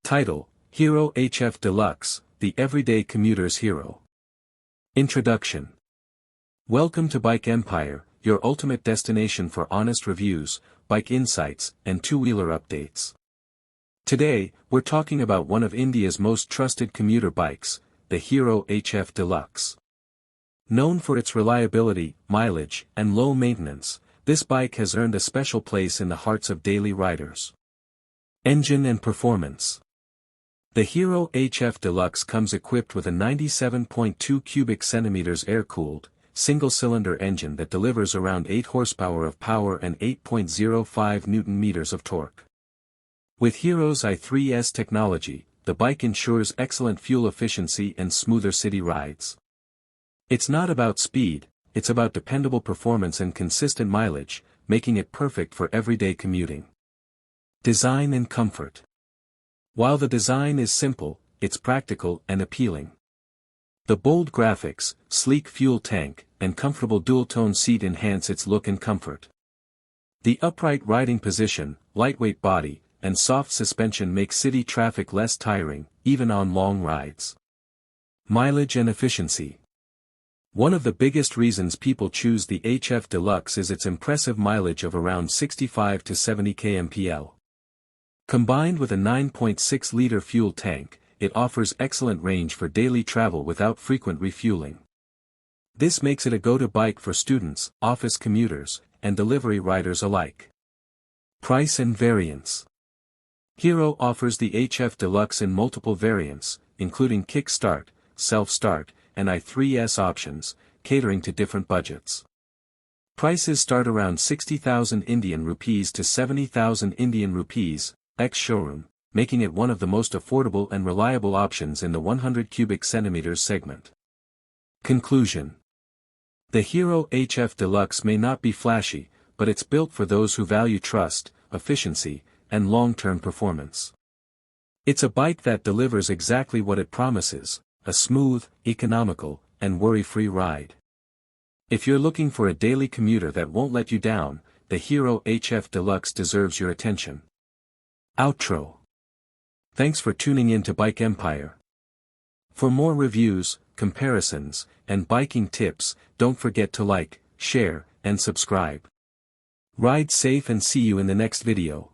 Title: Hero HF Deluxe, the everyday commuter's hero. Introduction. Welcome to Bike Empire, your ultimate destination for honest reviews, bike insights, and two-wheeler updates. Today, we're talking about one of India's most trusted commuter bikes, the Hero HF Deluxe. Known for its reliability, mileage, and low maintenance, this bike has earned a special place in the hearts of daily riders. Engine and performance. The Hero HF Deluxe comes equipped with a 97.2 cubic centimeters air-cooled, single-cylinder engine that delivers around 8 horsepower of power and 8.05 Newton-meters of torque. With Hero's i3S technology, the bike ensures excellent fuel efficiency and smoother city rides. It's not about speed, it's about dependable performance and consistent mileage, making it perfect for everyday commuting. Design and comfort. While the design is simple, it's practical and appealing. The bold graphics, sleek fuel tank, and comfortable dual-tone seat enhance its look and comfort. The upright riding position, lightweight body, and soft suspension make city traffic less tiring, even on long rides. Mileage and efficiency. One of the biggest reasons people choose the HF Deluxe is its impressive mileage of around 65 to 70 kmpl. Combined with a 9.6-liter fuel tank, it offers excellent range for daily travel without frequent refueling. This makes it a go-to bike for students, office commuters, and delivery riders alike. Price and variants. Hero offers the HF Deluxe in multiple variants, including kick-start, self-start, and i3S options, catering to different budgets. Prices start around 60,000 Indian rupees to 70,000 Indian rupees, ex-showroom, making it one of the most affordable and reliable options in the 100 cubic centimeters segment. Conclusion. The Hero HF Deluxe may not be flashy, but it's built for those who value trust, efficiency, and long-term performance. It's a bike that delivers exactly what it promises: a smooth, economical, and worry-free ride. If you're looking for a daily commuter that won't let you down, the Hero HF Deluxe deserves your attention. Outro. Thanks for tuning in to Bike Empire. For more reviews, comparisons, and biking tips, don't forget to like, share, and subscribe. Ride safe and see you in the next video.